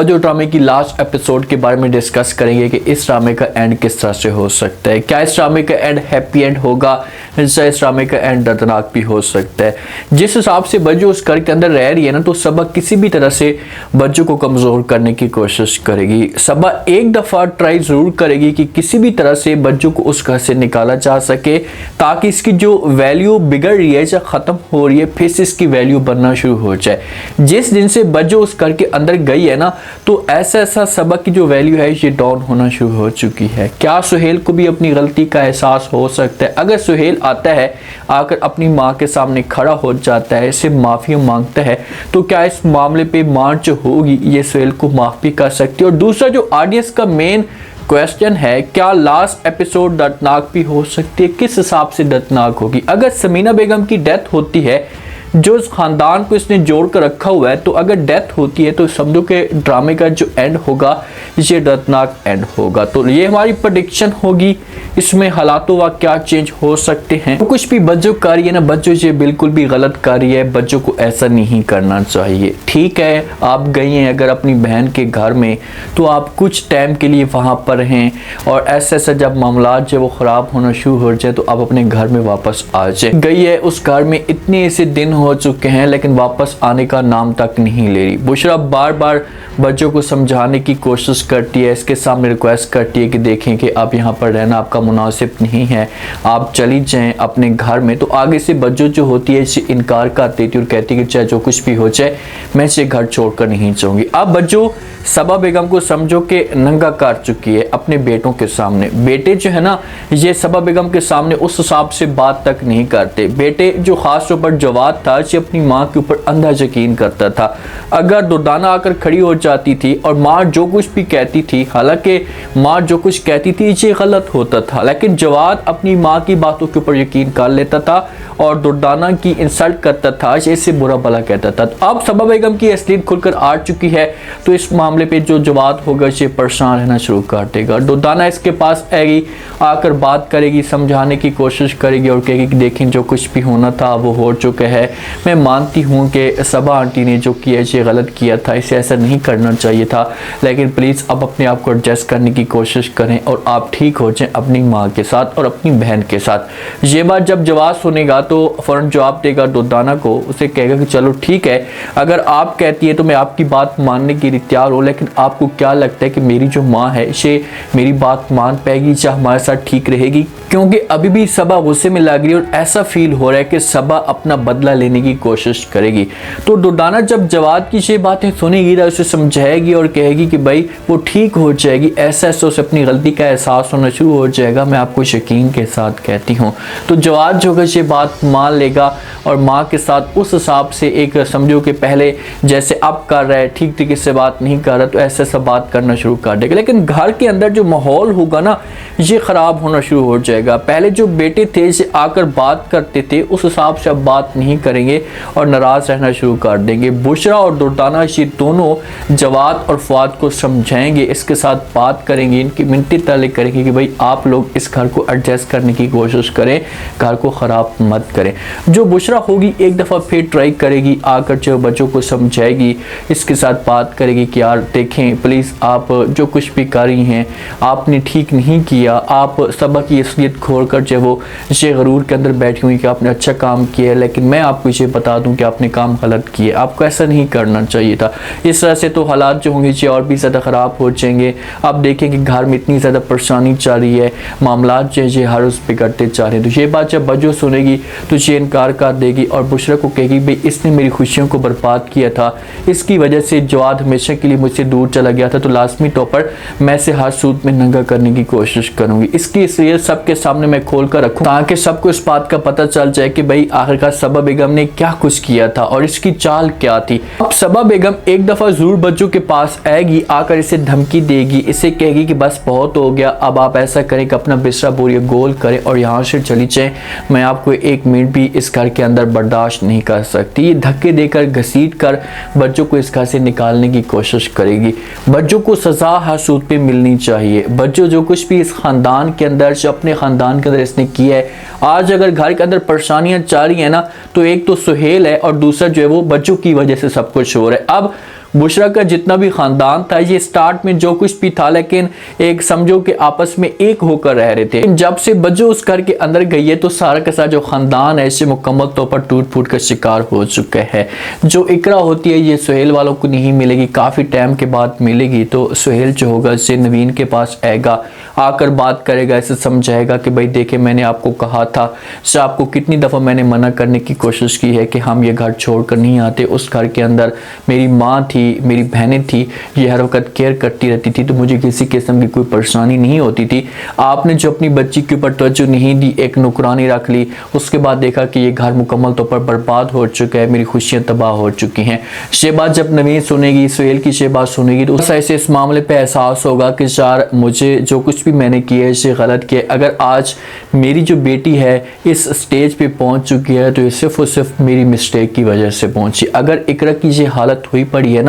और जो ड्रामे की लास्ट एपिसोड के बारे में डिस्कस करेंगे कि इस ड्रामे का एंड किस तरह से हो सकता है। क्या इस ड्रामे का एंड हैप्पी एंड होगा, इस ड्रामे का एंड दर्दनाक भी हो सकता है। जिस हिसाब से बज्जो उस घर के अंदर रह रही है ना, तो सबा किसी भी तरह से बज्जो को कमज़ोर करने की कोशिश करेगी। सबा एक दफ़ा ट्राई ज़रूर करेगी कि किसी भी तरह से बज्जो को उस घर से निकाला जा सके, ताकि इसकी जो वैल्यू बिगड़ रही है या ख़त्म हो रही है, फिर से इसकी वैल्यू बनना शुरू हो जाए। जिस दिन से बज्जो उस घर के अंदर गई है ना, तो ऐसा सबा की जो वैल्यू है ये डाउन होना शुरू हो चुकी है। क्या सुहेल को भी अपनी गलती का एहसास हो सकता है? अगर सुहेल आता है, आकर अपनी माँ के सामने खड़ा हो जाता है, इससे माफ़ी मांगता है, तो क्या इस मामले पे माँ जो होगी ये सुहेल को माफ़ भी कर सकती है? और दूसरा जो ऑडियंस का मेन क्वेश्चन है, क्या लास्ट एपिसोड दर्दनाक भी हो सकती है? किस हिसाब से दर्दनाक होगी? अगर समीना बेगम की डेथ होती है, जो इस खानदान को इसने जोड़ कर रखा हुआ है, तो अगर डेथ होती है तो समझो कि ड्रामे का जो एंड होगा ये दर्दनाक एंड होगा। तो ये हमारी प्रेडिक्शन होगी, इसमें हालातों व क्या चेंज हो सकते हैं। तो कुछ भी बज्जो कर रही है ना, बज्जो ये बिल्कुल भी गलत कर रही है। बज्जो को ऐसा नहीं करना चाहिए। ठीक है, आप गई हैं अगर अपनी बहन के घर में, तो आप कुछ टाइम के लिए वहाँ पर रहें, और ऐसा जब मामला जो वो ख़राब होना शुरू हो जाए तो आप अपने घर में वापस आ जाए। गई है उस घर में, इतने ऐसे दिन हो चुके हैं लेकिन वापस आने का नाम तक नहीं ले रही। बुशरा बार बार बच्चों को समझाने की कोशिश करती है, इसके सामने रिक्वेस्ट करती है कि देखें कि आप यहाँ पर रहना आपका मुनासिब नहीं है, आप चली जाएं अपने घर में। तो आगे से बच्चों जो होती है इसे इनकार कर देती है और कहती है कि चाहे जो कुछ भी हो जाए मैं इसे घर छोड़कर नहीं जाऊँगी। अब बच्चों सबा बेगम को समझो कि नंगा कर चुकी है अपने बेटों के सामने। बेटे जो है ना, ये सबा बेगम के सामने उस हिसाब से बात तक नहीं करते। बेटे जो खास तौर पर जवाद था, ये अपनी माँ के ऊपर अंधा यकीन करता था। अगर दुर्दाना आकर खड़ी हो जाती थी और माँ जो कुछ भी कहती थी, हालांकि माँ जो कुछ कहती थी ये गलत होता था, लेकिन जवाद अपनी माँ की बातों के ऊपर यकीन कर लेता था और दुर्दाना की इंसल्ट करता था, इससे बुरा भला कहता था। तो अब सबा बेगम की असलियत खुलकर आ चुकी है, तो इस मामले पे जो जवाद होगा ये परेशान रहना शुरू कर देगा। दुर्दाना इसके पास आएगी, आकर बात करेगी, समझाने की कोशिश करेगी और कहेगी कि देखें जो कुछ भी होना था वो हो चुका है। मैं मानती हूँ कि सबा आंटी ने जो किया ये गलत किया था, इसे ऐसा नहीं करना चाहिए था, लेकिन प्लीज़ अब अपने आप को एडजस्ट करने की कोशिश करें और आप ठीक हो जाएं अपनी माँ के साथ और अपनी बहन के साथ। ये बात जब जवाब सुनेगा तो फ़ौरन जवाब देगा दुर्दाना को, उसे कहेगा कि चलो ठीक है, अगर आप कहती है तो मैं आपकी बात मानने के लिए तैयार हूँ, लेकिन आपको क्या लगता है कि मेरी जो माँ है ये मेरी बात मान पाएगी या हमारे साथ ठीक रहेगी? क्योंकि अभी भी सबा गुस्से में लग रही है और ऐसा फील हो रहा है कि सबा अपना बदला लेने की कोशिश करेगी। तो दुर्दाना जब जवाद की ये बातें सुनेगी ना, उसे समझाएगी और कहेगी कि भाई वो ठीक हो जाएगी, ऐसा उसे अपनी गलती का एहसास होना शुरू हो जाएगा, मैं आपको यकीन के साथ कहती हूँ। तो जवाद जो है ये बात मान लेगा और माँ के साथ उस हिसाब से एक समझो कि पहले जैसे अब कर रहा है ठीक तरीके से बात नहीं कर रहा, तो ऐसा बात करना शुरू कर देगा। लेकिन घर के अंदर जो माहौल होगा ना ये ख़राब होना शुरू हो जाएगा। पहले जो बेटे थे इसे आकर बात करते थे, उस हिसाब से अब बात नहीं करेंगे और नाराज़ रहना शुरू कर देंगे। बुशरा और दुर्दाना ये दोनों जवाद और फवाद को समझाएंगे, इसके साथ बात करेंगे, इनकी मिनती तले करेंगे कि भाई आप लोग इस घर को एडजस्ट करने की कोशिश करें, घर को ख़राब मत करें। जो बुशरा होगी एक दफ़ा फिर ट्राई करेगी, आकर जो बच्चों को समझाएगी, इसके साथ बात करेगी कि यार देखें प्लीज़ आप जो कुछ भी कर रही हैं आपने ठीक नहीं किया, आप सबा की असलियत खोल कर जो वो ये गरूर के अंदर बैठी हुई कि आपने अच्छा काम किया है, लेकिन मैं आपको ये बता दूं कि आपने काम गलत किए, आपको ऐसा नहीं करना चाहिए था। इस तरह से तो हालात जो होंगे ये और भी ज़्यादा ख़राब हो जाएंगे। आप देखें कि घर में इतनी ज़्यादा परेशानी चल रही है, मामला जो है हर रोज़ बिगड़ते जा रहे हैं। तो ये बात जब बज्जो सुनेगी तो ये इनकार कर देगी और बुशरा को कहेगी भाई इसने मेरी खुशियों को बर्बाद किया था, इसकी वजह से जवाद हमेशा के लिए मुझसे दूर चला गया था, तो लाजमी तौर पर मैं इसे हर सूरत में नंगा करने की कोशिश करूंगी। इसकी इसलिए सबके सामने मैं खोल कर रखूँ ताकि सबको इस बात का पता चल जाए कि भाई आखिरकार सबा बेगम ने क्या कुछ किया था और इसकी चाल क्या थी। अब सबा बेगम एक दफ़ा ज़रूर बच्चों के पास आएगी, आकर इसे धमकी देगी, इसे कहेगी कि बस बहुत हो गया, अब आप ऐसा करें कि अपना बिस्तरा बोरिया गोल करें और यहाँ से चली जाएं, मैं आपको एक मिनट भी इस घर के अंदर बर्दाश्त नहीं कर सकती। ये धक्के देकर घसीट कर बच्चों को इस घर से निकालने की कोशिश करेगी। बच्चों को सज़ा हर सूरत पे मिलनी चाहिए। बच्चों जो कुछ भी इस ख़ानदान के अंदर जो अपने ख़ानदान के अंदर इसने किया है, आज अगर घर के अंदर परेशानियां चल रही हैं ना, तो एक तो सुहेल है और दूसरा जो है वो बच्चों की वजह से सब कुछ हो रहा है। अब बुशरा का जितना भी खानदान था, ये स्टार्ट में जो कुछ भी था लेकिन एक समझो कि आपस में एक होकर रह रहे थे। जब से बज्जो उस घर के अंदर गई है तो सारा का सारा जो खानदान है इसे मुकम्मल तौर पर टूट फूट का शिकार हो चुका है। जो इकरा होती है ये सुहेल वालों को नहीं मिलेगी, काफ़ी टाइम के बाद मिलेगी। तो सुहेल जो होगा इसे नवीन के पास आएगा, आकर बात करेगा, इसे समझाएगा कि भाई देखे मैंने आपको कहा था, आपको कितनी दफ़ा मैंने मना करने की कोशिश की है कि हम ये घर छोड़कर नहीं आते। उस घर के अंदर मेरी माँ थी, मेरी बहनें थी, ये हर वक्त केयर करती रहती थी, तो मुझे किसी किस्म की कोई परेशानी नहीं होती थी। आपने जो अपनी बच्ची के ऊपर तवज्जो नहीं दी, एक नौकरानी रख ली, उसके बाद देखा कि ये घर मुकम्मल तौर पर बर्बाद हो चुका है, मेरी खुशियाँ तबाह हो चुकी हैं। शहबाज जब नवीन सुनेगी, सुहेल की शहबाज सुनेगी तो ऐसे इस मामले पे एहसास होगा कि यार मुझे जो कुछ भी मैंने किया है इसे गलत किया। अगर आज मेरी जो बेटी है इस स्टेज पे पहुंच चुकी है तो ये सिर्फ और सिर्फ मेरी मिस्टेक की वजह से पहुंची। अगर इकरा की ये हालत हुई पड़ी है ना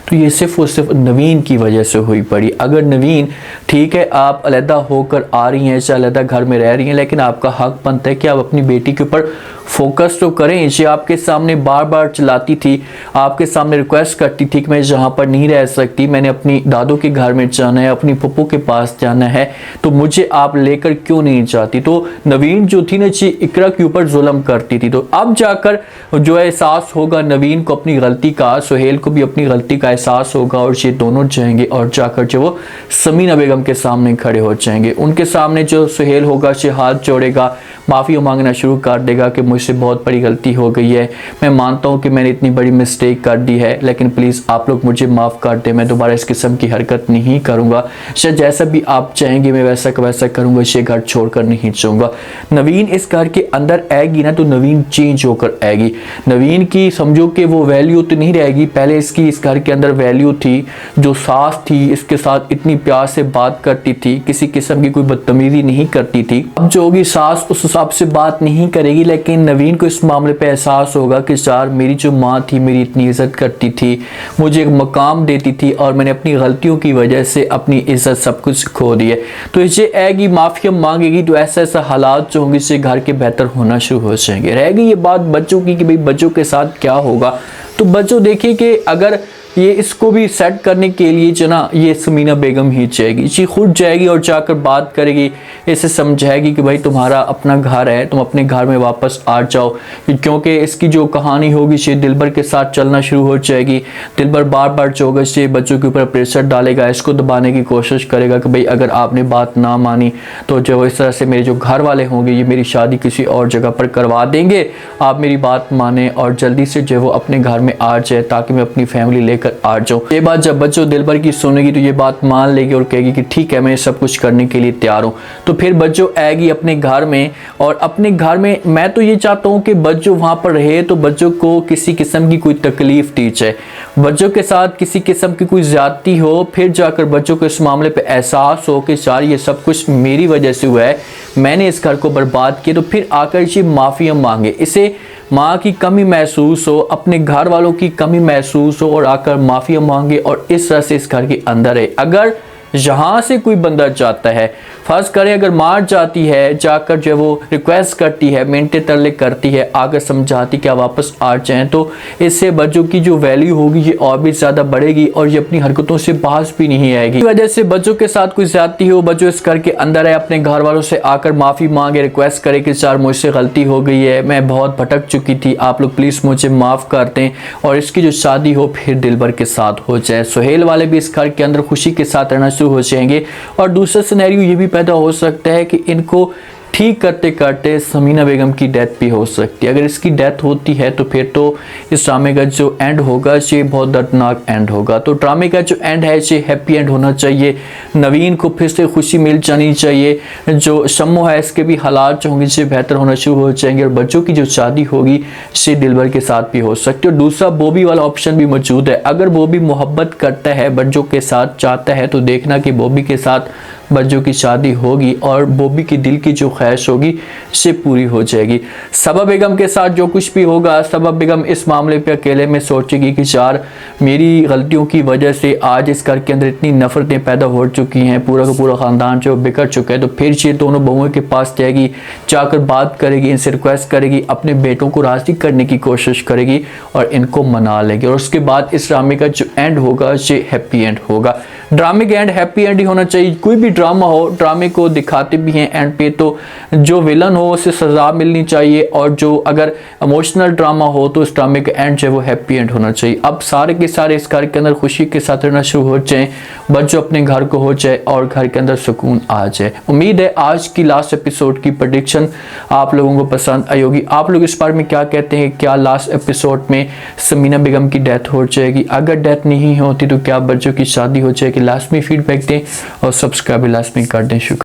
तो ये सिर्फ और सिर्फ नवीन की वजह से हुई पड़ी। अगर नवीन ठीक है आप अलहदा होकर आ रही हैं, चाहे अलहदा घर में रह रही हैं, लेकिन आपका हक बनता है कि आप अपनी बेटी के ऊपर फोकस तो करें। ये आपके सामने बार बार चिल्लाती थी, आपके सामने रिक्वेस्ट करती थी कि मैं यहाँ पर नहीं रह सकती, मैंने अपनी दादू के घर में जाना है, अपनी पप्पू के पास जाना है, तो मुझे आप लेकर क्यों नहीं जाती। तो नवीन जो थी ना जी इकरा के ऊपर जुल्म करती थी। तो अब जाकर जो एहसास होगा नवीन को अपनी गलती का, सुहेल को भी अपनी गलती का एहसास होगा और ये दोनों जाएंगे और जाकर जो वो समीना बेगम के सामने खड़े हो जाएंगे। उनके सामने जो सुहेल होगा ये हाथ जोड़ेगा, माफ़ी मांगना शुरू कर देगा कि मुझसे बहुत बड़ी गलती हो गई है, मैं मानता हूँ कि मैंने इतनी बड़ी मिस्टेक कर दी है, लेकिन प्लीज़ आप लोग मुझे माफ़ कर दें, मैं दोबारा इस किस्म की हरकत नहीं करूँगा। शायद जैसा भी आप चाहेंगे मैं वैसा का वैसा करूँगा, ये घर छोड़कर नहीं जाऊँगा। नवीन इस घर के अंदर आएगी ना तो नवीन चेंज होकर आएगी। नवीन की समझो कि वो वैल्यू तो नहीं रहेगी, पहले इसकी इस घर के अंदर वैल्यू थी, जो सास थी इसके साथ इतनी प्यार से बात करती थी, किसी किस्म की कोई बदतमीजी नहीं करती थी। अब जो होगी सास उस हिसाब से बात नहीं करेगी, लेकिन नवीन को इस मामले पे एहसास होगा कि यार मेरी जो माँ थी मेरी इतनी इज्जत करती थी, मुझे एक मकाम देती थी और मैंने अपनी गलतियों की वजह से अपनी इज्जत सब कुछ खो दी है। तो ये आएगी माफिया मांगेगी तो ऐसा ऐसा हालात जो होंगे इससे घर के बेहतर होना शुरू हो जाएंगे। रहेगी ये बात बच्चों की कि भाई बच्चों के साथ क्या होगा। तो बच्चों देखिए कि अगर ये इसको भी सेट करने के लिए जो ना ये समीना बेगम ही जाएगी, जी खुद जाएगी और जाकर बात करेगी, इसे समझाएगी कि भाई तुम्हारा अपना घर है, तुम अपने घर में वापस आ जाओ। क्योंकि इसकी जो कहानी होगी ये दिलबर के साथ चलना शुरू हो जाएगी। दिलबर बार बार जो होगा ये बच्चों के ऊपर प्रेशर डालेगा, इसको दबाने की कोशिश करेगा कि भाई अगर आपने बात ना मानी तो जो इस तरह से मेरे जो घर वाले होंगे ये मेरी शादी किसी और जगह पर करवा देंगे, आप मेरी बात माने और जल्दी से जो वो अपने घर में आ जाए ताकि मैं अपनी फैमिली लेकर आ जाऊं। ये बात जब बच्चों दिलबर की सुनेगी तो ये बात मान लेगी और कहेगी कि ठीक है मैं सब कुछ करने के लिए तैयार हूं। तो फिर बच्चों आएगी अपने घर में और अपने घर में मैं तो ये चाहता हूं कि बच्चों वहां पर रहे तो बच्चों को किसी किस्म की कोई तकलीफ दी जाए, बच्चों के साथ किसी किस्म की कोई ज्यादती हो, फिर जाकर बच्चों को इस मामले पे एहसास हो कि यार ये सब कुछ मेरी वजह से हुआ है, मैंने इस घर को बर्बाद किया। तो फिर आकर ये माफिया मांगे, इसे माँ की कमी महसूस हो, अपने घर वालों की कमी महसूस हो और आकर माफिया मांगे और इस तरह से इस घर के अंदर है। अगर यहाँ से कोई बंदा जाता है, फर्ज करें अगर मार जाती है, जाकर जो वो रिक्वेस्ट करती है, मिनटे तरले करती है, आकर समझाती कि आप वापस आ जाएं, तो इससे बच्चों की जो वैल्यू होगी ये और भी ज़्यादा बढ़ेगी और ये अपनी हरकतों से बाज भी नहीं आएगी। इस वजह से बच्चों के साथ कोई ज्यादती हो, बच्चों इस घर के अंदर है, अपने घर वालों से आकर माफ़ी मांगे, रिक्वेस्ट करे कि सर मुझसे गलती हो गई है, मैं बहुत भटक चुकी थी, आप लोग प्लीज़ मुझे माफ़ कर दें और इसकी जो शादी हो फिर दिलबर के साथ हो जाए। सुहेल वाले भी इस घर के अंदर खुशी के साथ रहना हो जाएंगे। और दूसरा सिनेरियो ये भी पैदा हो सकता है कि इनको ठीक करते करते समीना बेगम की डेथ भी हो सकती है। अगर इसकी डेथ होती है तो फिर तो इस ड्रामे का जो एंड होगा ये बहुत दर्दनाक एंड होगा। तो ड्रामे का जो एंड है ये हैप्पी एंड होना चाहिए, नवीन को फिर से खुशी मिल जानी चाहिए, जो शम्मो है इसके भी हालात जो होंगे ये बेहतर होना शुरू हो जाएंगे और बच्चों की जो शादी होगी ये दिलबर के साथ भी हो सकती है। और दूसरा बॉबी वाला ऑप्शन भी मौजूद है, अगर बॉबी मोहब्बत करता है बच्चों के साथ चाहता है तो देखना कि बॉबी के साथ बच्चों की शादी होगी और बॉबी की दिल की जो ख्वाहिश होगी से पूरी हो जाएगी। सबा बेगम के साथ जो कुछ भी होगा, सबा बेगम इस मामले पे अकेले में सोचेगी कि यार मेरी गलतियों की वजह से आज इस घर के अंदर इतनी नफरतें पैदा हो चुकी हैं, पूरा का पूरा ख़ानदान जो बिगड़ चुका है। तो फिर ये दोनों बहुओं के पास जाएगी, जाकर बात करेगी, इनसे रिक्वेस्ट करेगी, अपने बेटों को राज़ी करने की कोशिश करेगी और इनको मना लेगी। और उसके बाद इस ड्रामे का जो एंड होगा ये हैप्पी एंड होगा। ड्रामे का एंड हैप्पी एंड ही होना चाहिए। कोई भी ड्रामा हो, ड्रामे को दिखाते भी हैं एंड पे तो जो विलन हो उसे सज़ा मिलनी चाहिए, और जो अगर इमोशनल ड्रामा हो तो इस ड्रामे का एंड जो है वो हैप्पी एंड होना चाहिए। अब सारे के सारे इस घर के अंदर खुशी के साथ रहना शुरू हो जाए, बच्चों अपने घर को हो जाए और घर के अंदर सुकून आ जाए। उम्मीद है आज की लास्ट एपिसोड की प्रेडिक्शन आप लोगों को पसंद आई होगी। आप लोग इस बारे में क्या कहते हैं? क्या लास्ट एपिसोड में समीना बेगम की डेथ हो जाएगी? अगर डेथ नहीं होती तो क्या बच्चों की शादी हो जाएगी? लास्ट में फीडबैक दें और सब्सक्राइब लास्ट में कर दें। शुक्रिया।